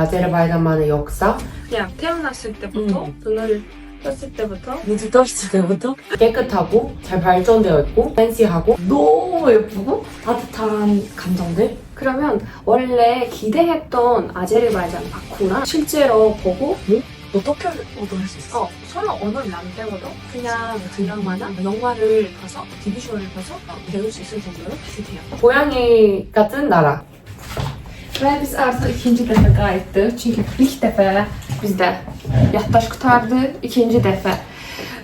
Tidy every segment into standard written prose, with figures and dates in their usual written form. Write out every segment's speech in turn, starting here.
아제르바이잔만의 역사, 그냥 태어났을 때부터 눈을 떴을 때부터 눈을 떴을 때부터 깨끗하고 잘 발전되어 있고 팬시하고 너무 예쁘고 따뜻한 감정들. 그러면 원래 기대했던 아제르바이잔 바쿠랑 실제로 보고 너 터키어도 할 수 있어? 서로 언어를 안 배워도 그냥 드라마나 영화를 봐서 TV쇼를 봐서 배울 수 있을 정도로 비슷해요. 고양이 같은 나라. Ve biz artık ikinci defa kayıttık. Çünkü ilk defa bizde yaddaş kurtardı. İkinci defa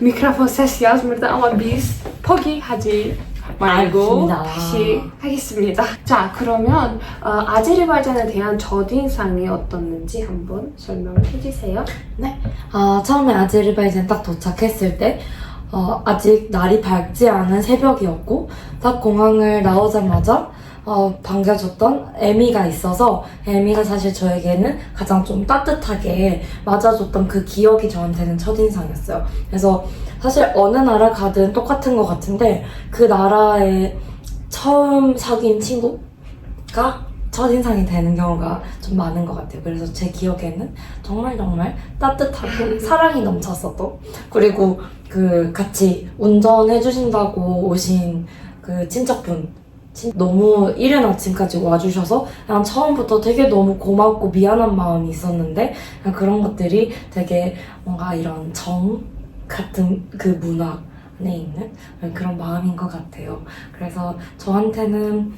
mikrofon ses yazmırdı ama biz 포기하지 말고 알겠습니다. 다시 하겠습니다. 자, 그러면 아제르바이잔에 대한 첫인상이 어떻는지 한번 설명을 해주세요. 처음에 아제르바이잔 딱 도착했을 때 아직 날이 밝지 않은 새벽이었고 딱 공항을 나오자마자 반겨줬던 에미가 있어서 에미가 사실 저에게는 가장 좀 따뜻하게 맞아줬던 그 기억이 저한테는 첫인상이었어요. 그래서 사실 어느 나라 가든 똑같은 것 같은데 그 나라에 처음 사귄 친구가 첫인상이 되는 경우가 좀 많은 것 같아요. 그래서 제 기억에는 정말 따뜻하고 사랑이 넘쳤었던, 그리고 그 같이 운전해주신다고 오신 그 친척분 너무 이른 아침까지 와주셔서 그냥 처음부터 되게 너무 고맙고 미안한 마음이 있었는데 그냥 그런 것들이 되게 뭔가 이런 정 같은 그 문화 안에 있는 그런 마음인 것 같아요. 그래서 저한테는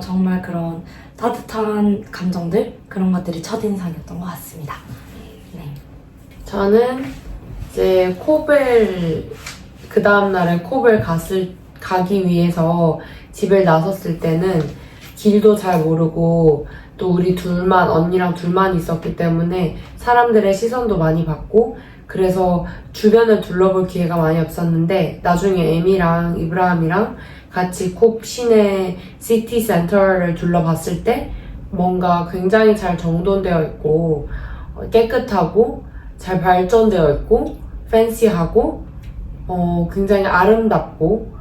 정말 그런 따뜻한 감정들, 그런 것들이 첫인상이었던 것 같습니다. 네. 저는 이제 코벨 그 다음날에 코벨 가기 위해서 집을 나섰을 때는 길도 잘 모르고 또 우리 둘만, 언니랑 둘만 있었기 때문에 사람들의 시선도 많이 받고 그래서 주변을 둘러볼 기회가 많이 없었는데 나중에 에미랑 이브라함이랑 같이 콥 시내 시티 센터를 둘러봤을 때 뭔가 굉장히 잘 정돈되어 있고 깨끗하고 잘 발전되어 있고 팬시하고 굉장히 아름답고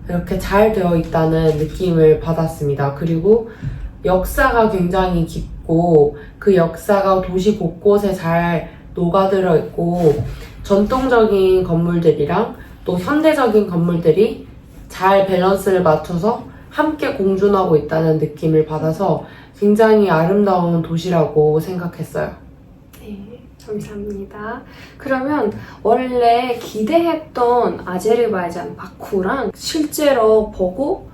이렇게 잘 되어 있다는 느낌을 받았습니다. 그리고 역사가 굉장히 깊고 그 역사가 도시 곳곳에 잘 녹아들어 있고 전통적인 건물들이랑 또 현대적인 건물들이 잘 밸런스를 맞춰서 함께 공존하고 있다는 느낌을 받아서 굉장히 아름다운 도시라고 생각했어요. 네, 감사합니다. 그러면 원래 기대했던 아제르바이잔 바쿠랑 실제로 보고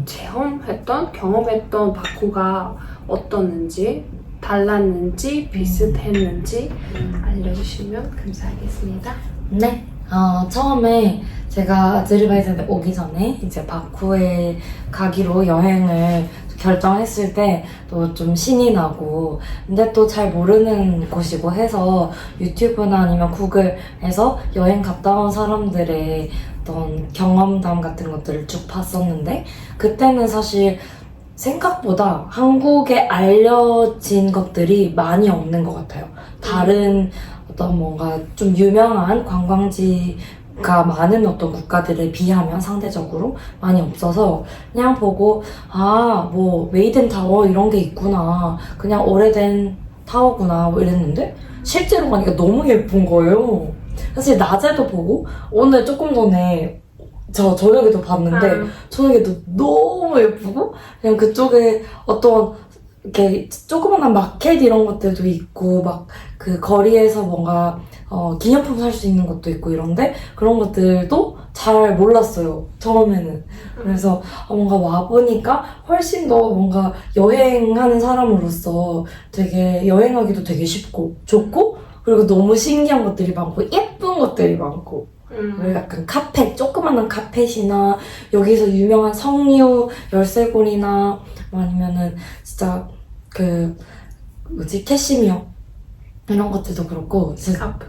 경험했던 바쿠가 어떻는지, 달랐는지, 비슷했는지 알려주시면 감사하겠습니다. 네. 처음에 제가 아제르바이잔에 오기 전에 이제 바쿠에 가기로 여행을 결정했을 때 또 좀 신이 나고, 근데 또 잘 모르는 곳이고 해서 유튜브나 아니면 구글에서 여행 갔다 온 사람들의 어떤 경험담 같은 것들을 쭉 봤었는데, 그때는 사실 생각보다 한국에 알려진 것들이 많이 없는 것 같아요. 다른 어떤 뭔가 좀 유명한 관광지가 많은 어떤 국가들에 비하면 상대적으로 많이 없어서 그냥 보고 뭐 메이든 타워 이런 게 있구나, 그냥 오래된 타워구나 뭐 이랬는데 실제로 가니까 너무 예쁜 거예요. 사실 낮에도 보고 오늘 조금 전에 저녁에도 봤는데 저녁에도 너무 예쁘고 그냥 그쪽에 어떤 이렇게 조그만한 마켓 이런 것들도 있고 막 그 거리에서 뭔가 기념품 살 수 있는 것도 있고 이런데 그런 것들도 잘 몰랐어요, 처음에는. 그래서 뭔가 와보니까 훨씬 더 뭔가 여행하는 사람으로서 되게 여행하기도 되게 쉽고 좋고, 그리고 너무 신기한 것들이 많고 예쁜 것들이 많고, 그리고 약간 카페, 조그만한 카펫이나 여기서 유명한 석류 열쇠고리나 아니면은 진짜 캐시미어 이런 것들도 그렇고 스카프.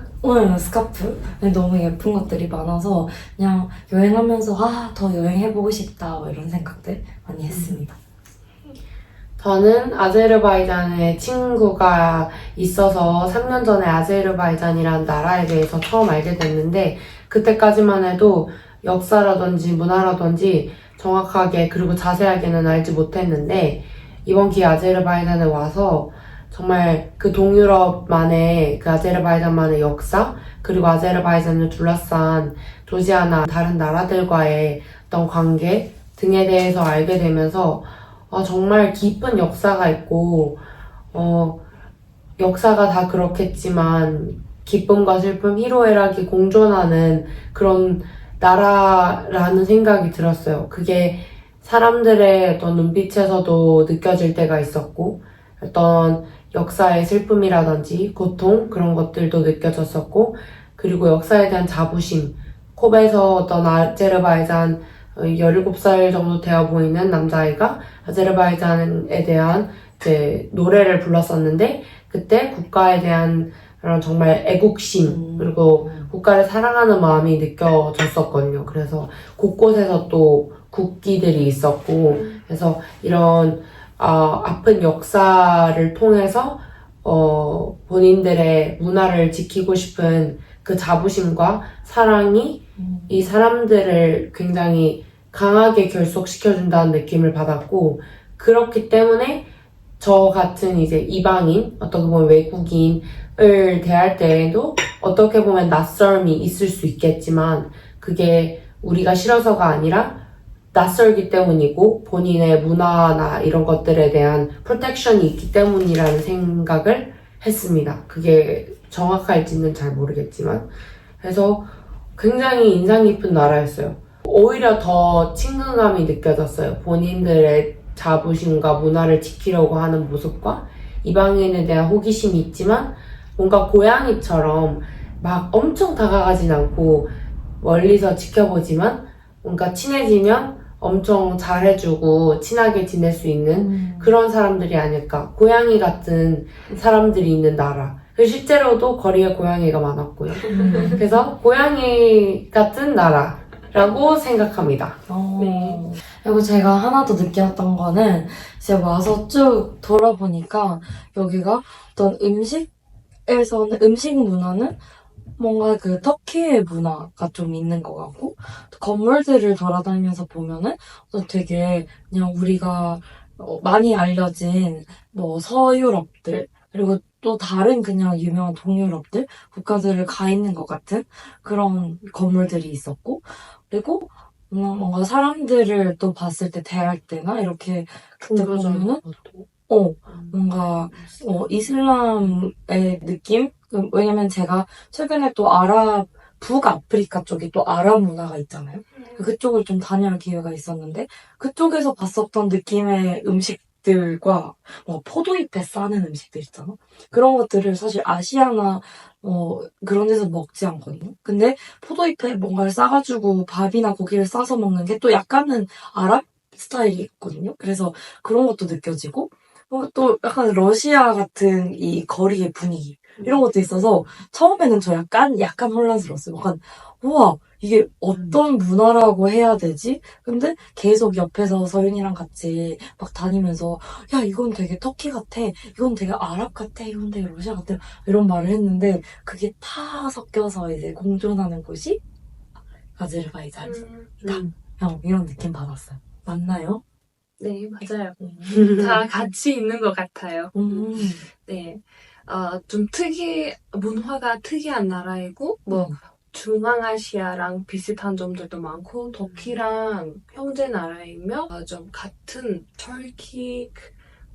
스카프 너무 예쁜 것들이 많아서 그냥 여행하면서 더 여행해보고 싶다 뭐 이런 생각들 많이 했습니다. 저는 아제르바이잔에 친구가 있어서 3년 전에 아제르바이잔이라는 나라에 대해서 처음 알게 됐는데 그때까지만 해도 역사라든지 문화라든지 정확하게 그리고 자세하게는 알지 못했는데 이번 기회에 아제르바이잔에 와서 정말 그 동유럽만의 그 아제르바이잔만의 역사 그리고 아제르바이잔을 둘러싼 조지아나 다른 나라들과의 어떤 관계 등에 대해서 알게 되면서 정말 깊은 역사가 있고 역사가 다 그렇겠지만 기쁨과 슬픔, 희로애락이 공존하는 그런 나라라는 생각이 들었어요. 그게 사람들의 어떤 눈빛에서도 느껴질 때가 있었고 어떤 역사의 슬픔이라든지 고통 그런 것들도 느껴졌었고 그리고 역사에 대한 자부심 콥에서 어떤 아제르바이잔 17살 정도 되어 보이는 남자아이가 아제르바이잔에 대한 이제 노래를 불렀었는데 그때 국가에 대한 그런 정말 애국심 그리고 국가를 사랑하는 마음이 느껴졌었거든요. 그래서 곳곳에서 또 국기들이 있었고 그래서 이런 아픈 역사를 통해서 본인들의 문화를 지키고 싶은 그 자부심과 사랑이 이 사람들을 굉장히 강하게 결속시켜준다는 느낌을 받았고 그렇기 때문에 저 같은 이제 이방인, 어떻게 보면 외국인을 대할 때에도 어떻게 보면 낯설음이 있을 수 있겠지만 그게 우리가 싫어서가 아니라 낯설기 때문이고 본인의 문화나 이런 것들에 대한 프로텍션이 있기 때문이라는 생각을 했습니다. 그게 정확할지는 잘 모르겠지만 그래서 굉장히 인상 깊은 나라였어요. 오히려 더 친근감이 느껴졌어요. 본인들의 자부심과 문화를 지키려고 하는 모습과 이방인에 대한 호기심이 있지만 뭔가 고양이처럼 막 엄청 다가가진 않고 멀리서 지켜보지만 뭔가 친해지면 엄청 잘해주고 친하게 지낼 수 있는 그런 사람들이 아닐까. 고양이 같은 사람들이 있는 나라. 실제로도 거리에 고양이가 많았고요. 그래서 고양이 같은 나라라고 생각합니다. 네. 그리고 제가 하나 더 느꼈던 거는 이제 와서 쭉 돌아보니까 여기가 어떤 음식 문화는 뭔가 그 터키의 문화가 좀 있는 것 같고 건물들을 돌아다니면서 보면은 되게 그냥 우리가 많이 알려진 뭐 서유럽들 그리고 또 다른 그냥 유명한 동유럽들 국가들을 가 있는 것 같은 그런 건물들이 있었고 그리고 뭔가 사람들을 또 봤을 때 대할 때나 이렇게 그때 보면은 뭔가 이슬람의 느낌? 왜냐면 제가 최근에 또 북아프리카 쪽에 또 아랍 문화가 있잖아요. 그쪽을 좀 다녀올 기회가 있었는데 그쪽에서 봤었던 느낌의 음식들과 포도잎에 싸는 음식들 있잖아. 그런 것들을 사실 아시아나 그런 데서 먹지 않거든요. 근데 포도잎에 뭔가를 싸가지고 밥이나 고기를 싸서 먹는 게 또 약간은 아랍 스타일이 있거든요. 그래서 그런 것도 느껴지고 또 약간 러시아 같은 이 거리의 분위기 이런 것도 있어서 처음에는 저 약간 혼란스러웠어요. 약간 우와 이게 어떤 문화라고 해야 되지? 근데 계속 옆에서 서윤이랑 같이 막 다니면서 야 이건 되게 터키 같아, 이건 되게 아랍 같아, 이건 되게 러시아 같아 이런 말을 했는데 그게 다 섞여서 이제 공존하는 곳이 아제르바이잔이다. 이런 느낌 받았어요. 맞나요? 네, 맞아요. 다 같이 있는 것 같아요. 네. 좀 문화가 특이한 나라이고, 중앙아시아랑 비슷한 점들도 많고, 터키랑 형제 나라이며, 좀 같은 터키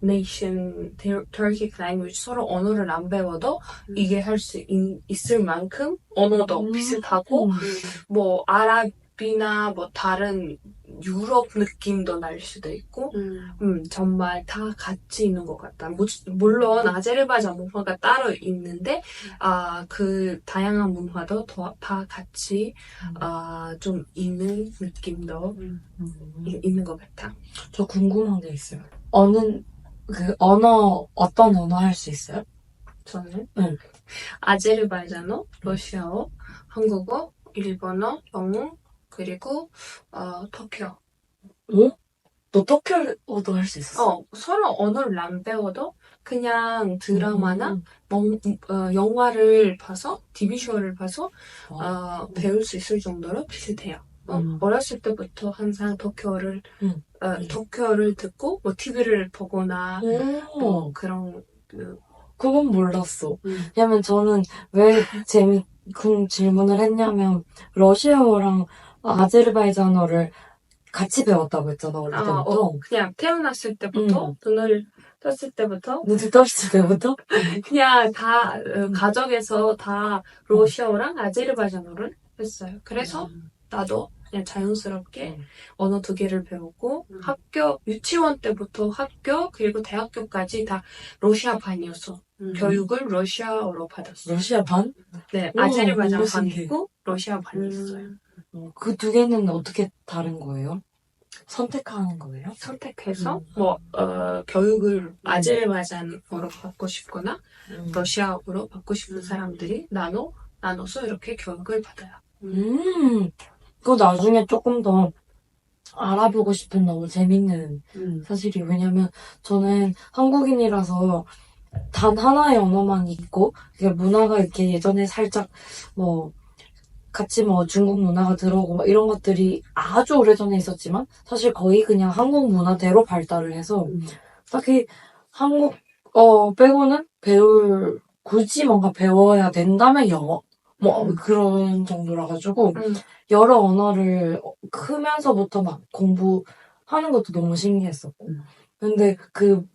네이션, 터키 랭귀지 서로 언어를 안 배워도 이게 할 수 있을 만큼 언어도 비슷하고, 아랍이나 다른 유럽 느낌도 날 수도 있고, 정말 다 같이 있는 것 같다. 물론 아제르바이잔 문화가 따로 있는데, 그 다양한 문화도 다 같이 좀 있는 느낌도 있는 것 같아. 저 궁금한 게 있어요. 어떤 언어 할 수 있어요? 저는 응. 아제르바이잔어, 러시아어, 한국어, 일본어, 영어, 그리고 터키어. 너 터키어도 할 수 있었어? 서로 언어를 안 배워도 그냥 드라마나 영화를 봐서, TV쇼를 봐서 배울 수 있을 정도로 비슷해요. 어렸을 때부터 항상 터키어를 듣고 TV를 보거나 그런 그건 몰랐어. 왜냐면 저는 왜 그 질문을 했냐면 러시아어랑 아제르바이잔어를 같이 배웠다고 했잖아, 어릴 때부터. 그냥 태어났을 때부터, 눈을 떴을 때부터, 눈을 떴을 때부터? 그냥 다, 가족에서 다 러시아어랑 아제르바이잔어를 했어요. 그래서 나도 그냥 자연스럽게 언어 두 개를 배우고, 유치원 때부터 학교, 그리고 대학교까지 다 러시아반이었어. 교육을 러시아어로 받았어. 러시아 반? 네, 우와, 아제르바이잔 너무 신기해. 반이고, 러시아반이 있어요. 그 두 개는 어떻게 다른 거예요? 선택하는 거예요? 선택해서 교육을 아제르바이잔어로 받고 싶거나 러시아어로 받고 싶은 사람들이 나눠서 이렇게 교육을 받아요. 그거 나중에 조금 더 알아보고 싶은 너무 재밌는 사실이 왜냐면 저는 한국인이라서 단 하나의 언어만 있고 그게 문화가 이렇게 예전에 살짝 같이 중국 문화가 들어오고 이런 것들이 아주 오래전에 있었지만 사실 거의 그냥 한국 문화대로 발달을 해서 딱히 한국어 빼고는 굳이 뭔가 배워야 된다면 영어 그런 정도라 가지고 여러 언어를 크면서부터 막 공부하는 것도 너무 신기했었고 근데 그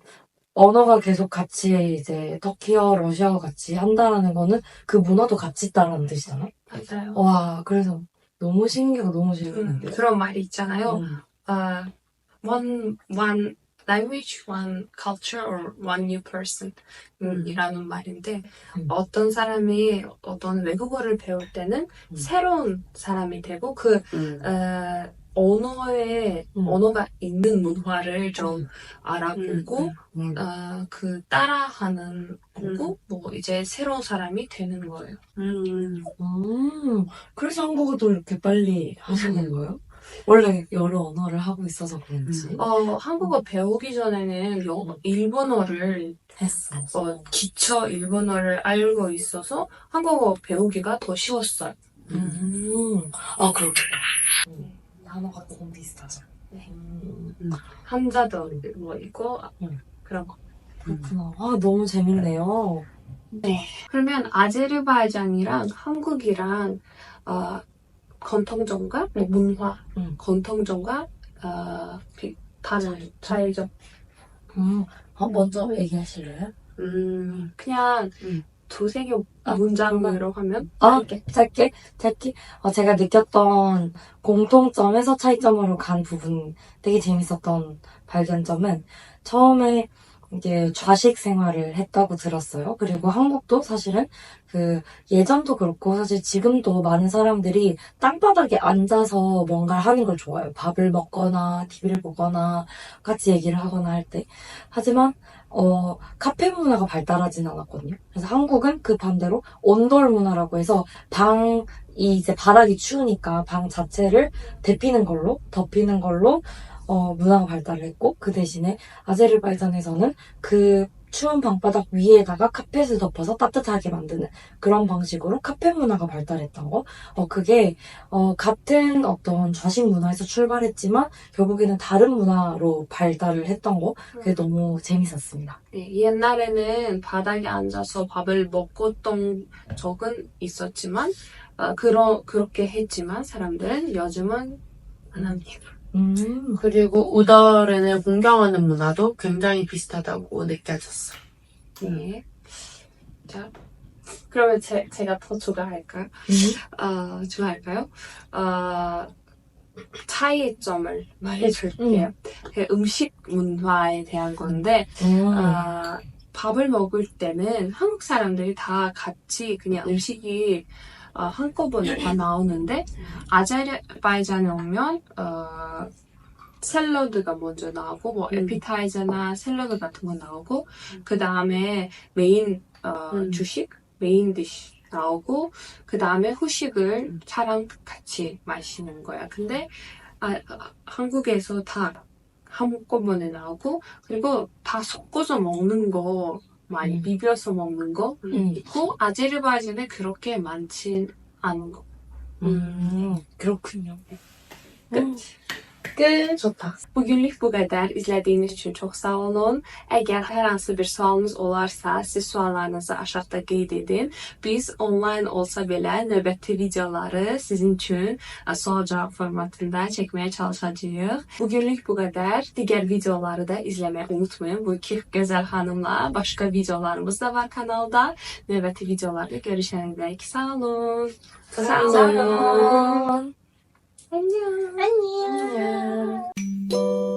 언어가 계속 같이 이제 터키어, 러시아어 같이 한다라는 거는 그 문화도 같이 있다라는 뜻이잖아. 맞아요. 와, 그래서 너무 신기하고 너무 재밌는데. 그런 말이 있잖아요. One language, one culture, or one new person 이라는 말인데 어떤 사람이 어떤 외국어를 배울 때는 새로운 사람이 되고 언어가 있는 문화를 좀 알아보고 따라하는 거고 이제 새로운 사람이 되는 거예요. 그래서 한국어도 이렇게 빨리 하시는 거예요? 원래 여러 언어를 하고 있어서 그런지. 한국어 배우기 전에는 일본어를 했어. 기초 일본어를 알고 있어서 한국어 배우기가 더 쉬웠어요. 그렇구나. 단어가 조금 비슷하죠. 네. 한자도 있고 그런 거. 그렇구나. 너무 재밌네요. 네. 그러면 아제르바이잔이랑 한국이랑 전통점과 문화, 전통점과 다른 차이점. 먼저 얘기하실래요? 그냥 두세 개 문장으로 하면 짧게. 제가 느꼈던 공통점에서 차이점으로 간 부분 되게 재밌었던 발견점은 처음에 이제 좌식 생활을 했다고 들었어요. 그리고 한국도 사실은 예전도 그렇고 사실 지금도 많은 사람들이 땅바닥에 앉아서 뭔가를 하는 걸 좋아해요. 밥을 먹거나 TV를 보거나 같이 얘기를 하거나 할 때. 하지만 카페 문화가 발달하진 않았거든요. 그래서 한국은 그 반대로 온돌 문화라고 해서 이제 바닥이 추우니까 방 자체를 덮이는 걸로 문화가 발달을 했고 그 대신에 아제르바이잔에서는 그 추운 방바닥 위에다가 카펫을 덮어서 따뜻하게 만드는 그런 방식으로 카페 문화가 발달했던 거. 그게 같은 어떤 좌식 문화에서 출발했지만 결국에는 다른 문화로 발달을 했던 거. 그게 너무 재밌었습니다. 네, 옛날에는 바닥에 앉아서 밥을 먹었던 적은 있었지만 그렇게 했지만 사람들은 요즘은 안 합니다. 그리고 우더른을 공경하는 문화도 굉장히 비슷하다고 느껴졌어요. 네. 자, 그러면 제가 더 추가할까요? 차이점을 말해줄게요. 음식 문화에 대한 건데, 밥을 먹을 때는 한국 사람들이 다 같이 그냥 음식이 한꺼번에 다 나오는데 아제르바이잔에 오면 샐러드가 먼저 나오고 에피타이저나 샐러드 같은 거 나오고 그 다음에 메인 주식, 메인 디쉬 나오고 그 다음에 후식을 차랑 같이 마시는 거야. 근데 한국에서 다 한꺼번에 나오고 그리고 다 섞어서 먹는 거 많이 비벼서 먹는 거 있고 아제르바이잔에 그렇게 많진 않은 거. 그렇군요. 끝. 좋다. Bugünlük bu qədər. İzlədiyiniz üçün çox sağ olun. Əgər hər hansı bir sualınız olarsa, siz suallarınızı aşağıda qeyd edin. Biz onlayn olsa belə növbəti videoları sizin üçün sual-cavab formatında çəkməyə çalışacağıq. Bugünlük bu qədər. Digər videoları da izləməyi unutmayın. Bu iki gözəl xanımla başqa videolarımız da var kanalda. Növbəti videolarda görüşənədək sağ olun. Sağ olun. 안녕. 안녕.